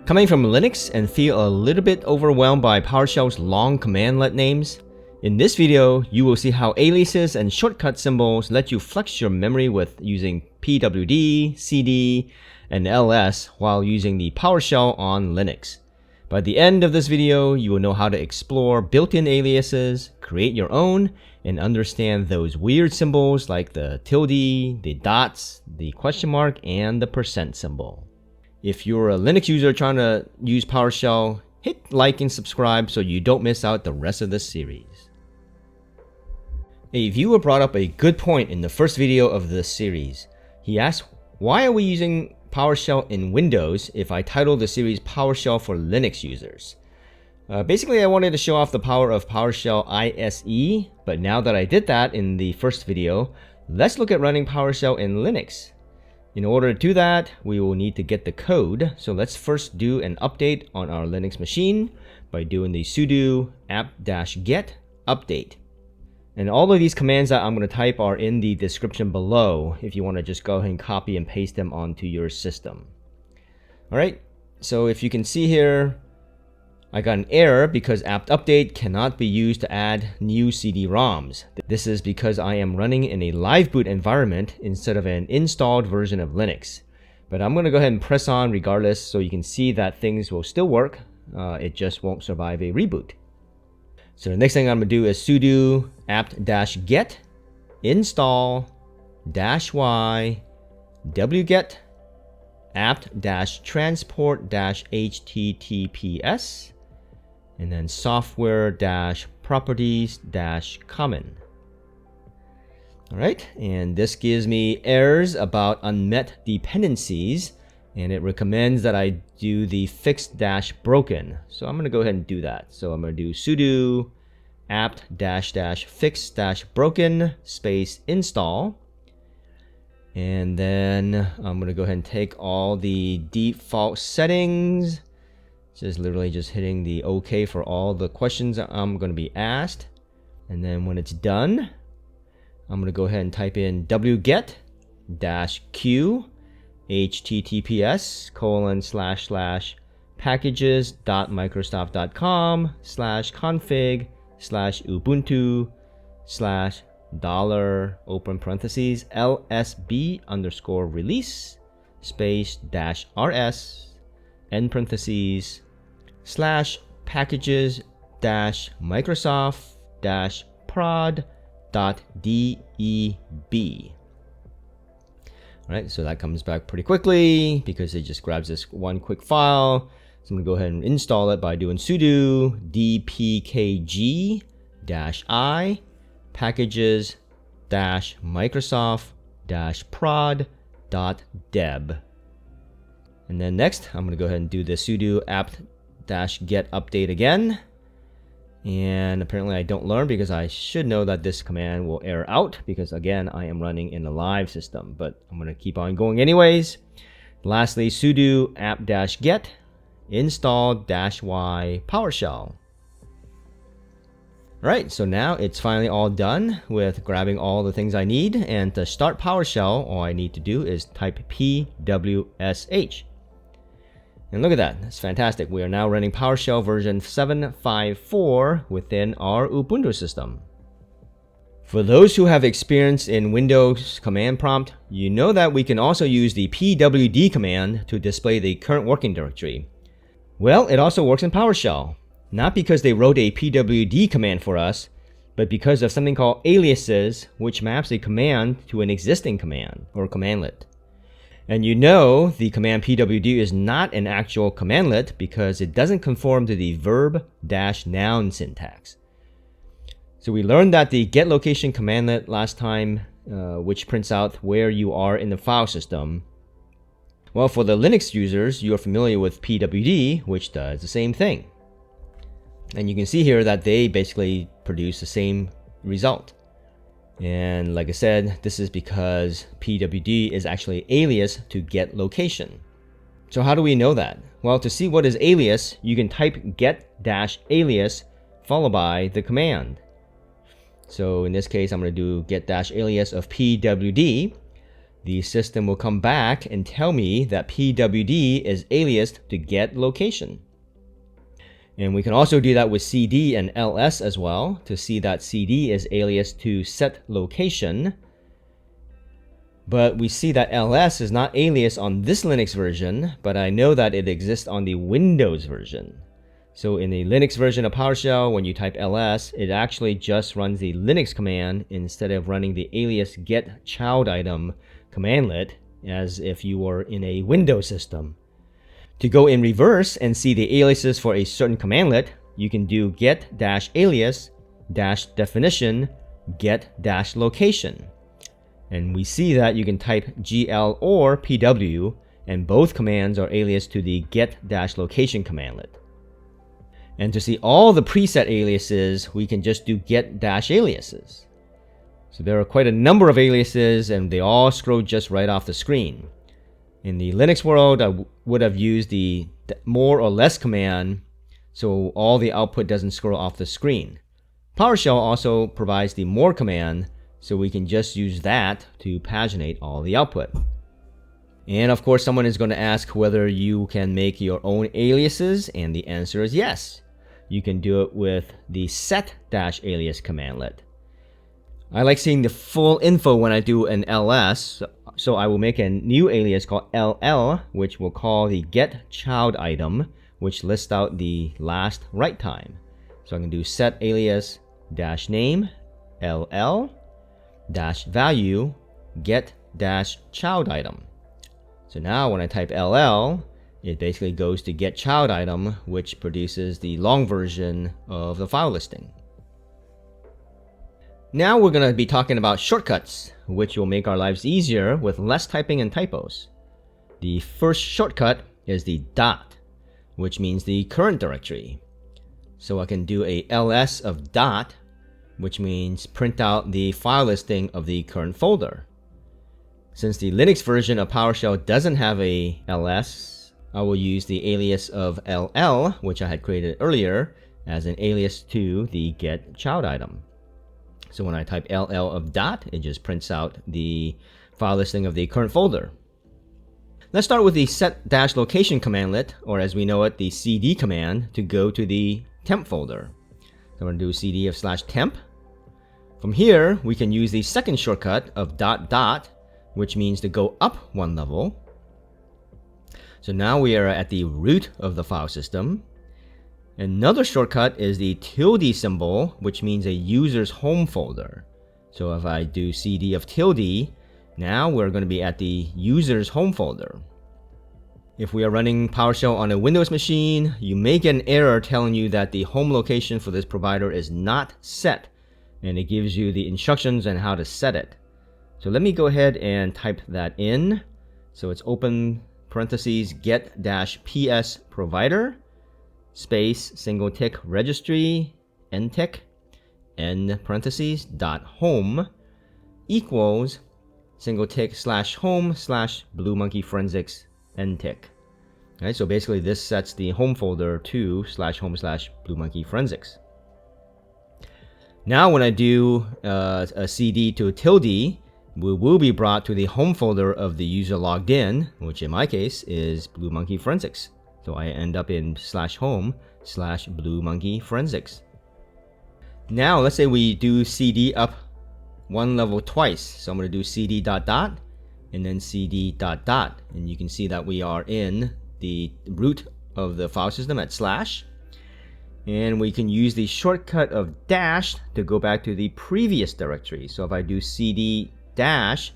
Coming from Linux and feel a little bit overwhelmed by PowerShell's long commandlet names? In this video, you will see how aliases and shortcut symbols let you flex your memory with using pwd, cd, and ls while using the PowerShell on Linux. By the end of this video, you will know how to explore built-in aliases, create your own, and understand those weird symbols like the tilde, the dots, the question mark, and the % symbol. If you're a Linux user trying to use PowerShell, hit like and subscribe so you don't miss out the rest of this series. A viewer brought up a good point in the first video of this series. He asked, why are we using PowerShell in Windows if I titled the series PowerShell for Linux users? Basically, I wanted to show off the power of PowerShell ISE, but now that I did that in the first video, let's look at running PowerShell in Linux. In order to do that, we will need to get the code. So let's first do an update on our Linux machine by doing the sudo apt-get update. And all of these commands that I'm going to type are in the description below if you want to just go ahead and copy and paste them onto your system. Alright, so if you can see here, I got an error because apt-update cannot be used to add new CD-ROMs. This is because I am running in a live boot environment instead of an installed version of Linux. But I'm going to go ahead and press on regardless so you can see that things will still work. It just won't survive a reboot. So the next thing I'm going to do is sudo apt-get install -y wget apt-transport-https and then software-properties-common. Alright, and this gives me errors about unmet dependencies, and it recommends that I do the fix-broken. So I'm going to go ahead and do that. So I'm going to do sudo apt-fix-broken space install. And then I'm going to go ahead and take all the default settings. Just literally just hitting the OK for all the questions that I'm going to be asked. And then when it's done, I'm going to go ahead and type in wget-q https://packages.microsoft.com/config/ubuntu/ open parentheses lsb_release space -rs end parentheses /packages-microsoft-prod.deb. Alright, so that comes back pretty quickly because it just grabs this one quick file. So I'm going to go ahead and install it by doing sudo dpkg-i packages-microsoft-prod.deb. And then next, I'm going to go ahead and do the sudo apt-get update again. And apparently I don't learn because I should know that this command will error out because again, I am running in a live system, but I'm going to keep on going anyways. Lastly, sudo apt-get install -y PowerShell. Alright, so now it's finally all done with grabbing all the things I need, and to start PowerShell, all I need to do is type pwsh. And look at that, that's fantastic. We are now running PowerShell version 7.5.4 within our Ubuntu system. For those who have experience in Windows command prompt, you know that we can also use the pwd command to display the current working directory. Well, it also works in PowerShell. Not because they wrote a pwd command for us, but because of something called aliases, which maps a command to an existing command or commandlet. And you know the command pwd is not an actual commandlet because it doesn't conform to the verb-noun syntax. So we learned that the getLocation commandlet last time, which prints out where you are in the file system. Well, for the Linux users, you are familiar with pwd, which does the same thing. And you can see here that they basically produce the same result. And like I said, this is because pwd is actually alias to getLocation. So how do we know that? Well, to see what is alias, you can type get-alias followed by the command. So in this case, I'm going to do get-alias of pwd. the system will come back and tell me that pwd is aliased to get location. And we can also do that with cd and ls as well, to see that cd is aliased to set location. But we see that ls is not alias on this Linux version, but I know that it exists on the Windows version. So in the Linux version of PowerShell, when you type ls, it actually just runs the Linux command instead of running the alias get-childitem commandlet as if you were in a Windows system. To go in reverse and see the aliases for a certain commandlet, you can do get-alias-definition get-location. And we see that you can type gl or pw, and both commands are alias to the get-location commandlet. And to see all the preset aliases, we can just do get-aliases. So there are quite a number of aliases, and they all scroll just right off the screen. In the Linux world, I would have used the more or less command, so all the output doesn't scroll off the screen. PowerShell also provides the more command, so we can just use that to paginate all the output. And of course, someone is going to ask whether you can make your own aliases, and the answer is yes. You can do it with the set-alias commandlet. I like seeing the full info when I do an ls, so I will make a new alias called ll, which will call the get-childitem, which lists out the last write time. So I can do set-alias-name ll-value get-childitem. So now when I type ll, it basically goes to get-childitem, which produces the long version of the file listing. Now we're going to be talking about shortcuts, which will make our lives easier with less typing and typos. The first shortcut is the dot, which means the current directory. So I can do a ls of dot, which means print out the file listing of the current folder. Since the Linux version of PowerShell doesn't have a ls, I will use the alias of ll, which I had created earlier, as an alias to the get-childitem. So when I type ll of dot, it just prints out the file listing of the current folder. Let's start with the set-location commandlet, or as we know it, the cd command, to go to the temp folder. So I'm going to do cd of /temp. From here, we can use the second shortcut of dot, which means to go up one level. So now we are at the root of the file system. Another shortcut is the tilde symbol, which means a user's home folder. So if I do cd of tilde, now we're going to be at the user's home folder. If we are running PowerShell on a Windows machine, you may get an error telling you that the home location for this provider is not set, and it gives you the instructions on how to set it. So let me go ahead and type that in. So it's open parentheses get-ps provider space single tick registry end tick end parentheses dot home equals single tick /home /blue monkey forensics end tick. Alright, so basically this sets the home folder to /home /blue monkey forensics. Now when I do a cd to tilde, we will be brought to the home folder of the user logged in, which in my case is blue monkey forensics. So I end up in /home /blue monkey forensics. Now let's say we do cd up one level twice. So I'm going to do cd dot dot and then cd dot dot, and you can see that we are in the root of the file system at /, and we can use the shortcut of dash to go back to the previous directory. So if I do cd dash,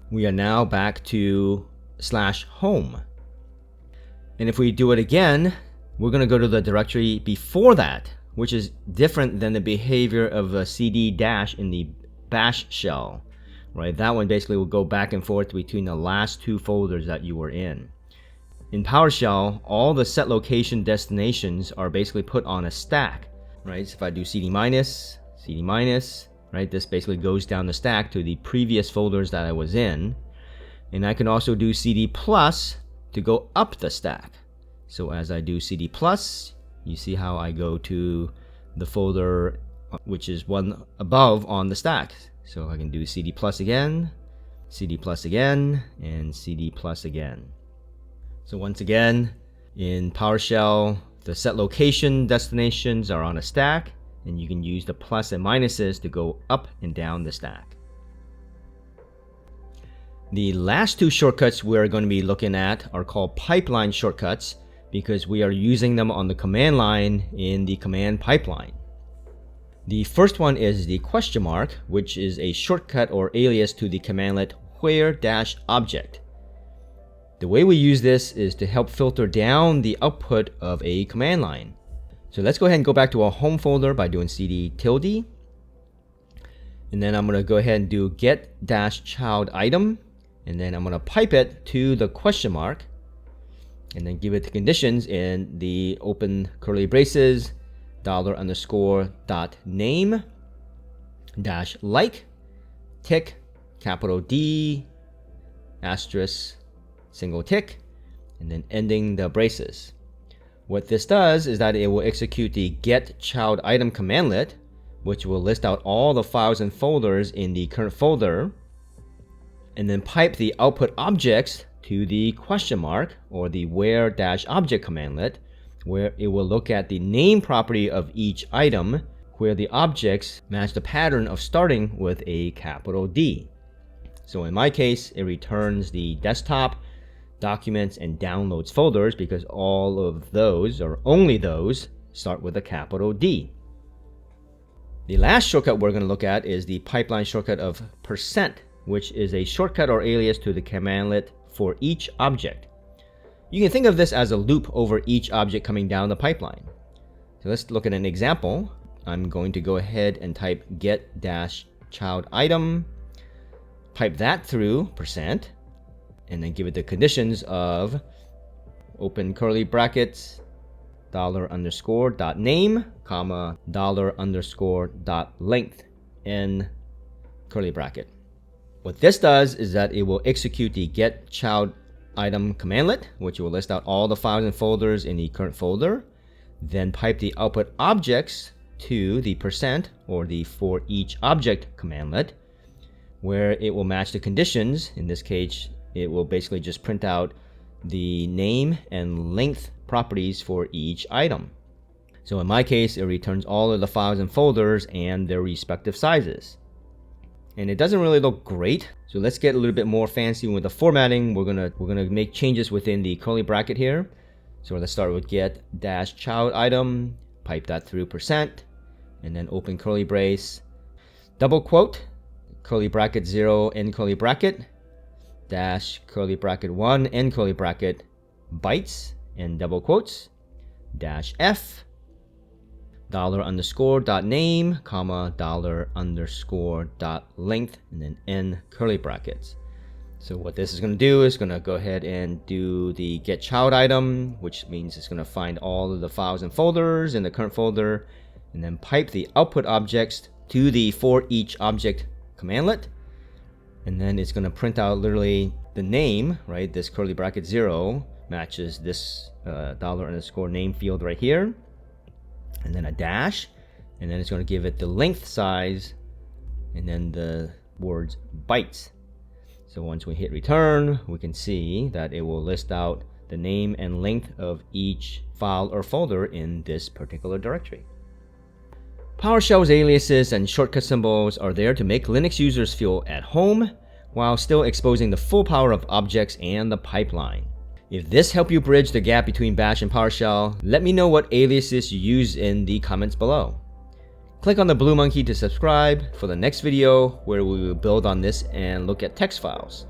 we are now back to /home. And if we do it again, we're going to go to the directory before that, which is different than the behavior of a cd dash in the bash shell, right? That one basically will go back and forth between the last two folders that you were in. In PowerShell, all the set location destinations are basically put on a stack, right? So if I do cd minus, right, this basically goes down the stack to the previous folders that I was in. And I can also do cd plus to go up the stack. So as I do cd plus, you see how I go to the folder which is one above on the stack. So I can do cd plus again, cd plus again, and cd plus again. So once again, in PowerShell, the set location destinations are on a stack, and you can use the plus and minuses to go up and down the stack. The last two shortcuts we're going to be looking at are called pipeline shortcuts because we are using them on the command line in the command pipeline. The first one is the question mark, which is a shortcut or alias to the commandlet where-object. The way we use this is to help filter down the output of a command line. So let's go ahead and go back to our home folder by doing cd tilde. And then I'm going to go ahead and do get-childitem. And then I'm going to pipe it to the question mark. And then give it the conditions in the open curly braces, $_name, -like, tick, capital D, asterisk, single tick, and then ending the braces. What this does is that it will execute the get-childitem commandlet, which will list out all the files and folders in the current folder, and then pipe the output objects to the question mark or the where-object commandlet, where it will look at the name property of each item, where the objects match the pattern of starting with a capital D. So in my case, it returns the desktop, documents, and downloads folders because all of those, or only those, start with a capital D. The last shortcut we're going to look at is the pipeline shortcut of %, which is a shortcut or alias to the commandlet ForEach-Object. You can think of this as a loop over each object coming down the pipeline. So let's look at an example. I'm going to go ahead and type get-childitem, pipe that through %, and then give it the conditions of open curly brackets, $_name, comma, $_length, end curly bracket. What this does is that it will execute the get-childitem commandlet, which will list out all the files and folders in the current folder, then pipe the output objects to the % or the ForEach-Object commandlet, where it will match the conditions. In this case, it will basically just print out the name and length properties for each item. So in my case, it returns all of the files and folders and their respective sizes. And it doesn't really look great, so let's get a little bit more fancy with the formatting. We're gonna make changes within the curly bracket here. So let's start with get-childitem, pipe that through %, and then open curly brace, double quote, curly bracket 0, end curly bracket, dash curly bracket 1, end curly bracket, bytes, and double quotes, dash F, $_name, comma, $_length, and then end curly brackets. So what this is going to do is going to go ahead and do the get-childitem, which means it's going to find all of the files and folders in the current folder, and then pipe the output objects to the ForEach-Object commandlet, and then it's going to print out literally the name, right? This curly bracket 0 matches this $_name field right here, and then a dash, and then it's going to give it the length size, and then the words bytes. So once we hit return, we can see that it will list out the name and length of each file or folder in this particular directory. PowerShell's aliases and shortcut symbols are there to make Linux users feel at home while still exposing the full power of objects and the pipeline. If this helped you bridge the gap between Bash and PowerShell, let me know what aliases you use in the comments below. Click on the blue monkey to subscribe for the next video where we will build on this and look at text files.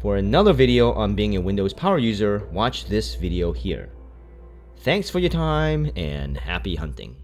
For another video on being a Windows Power user, watch this video here. Thanks for your time and happy hunting.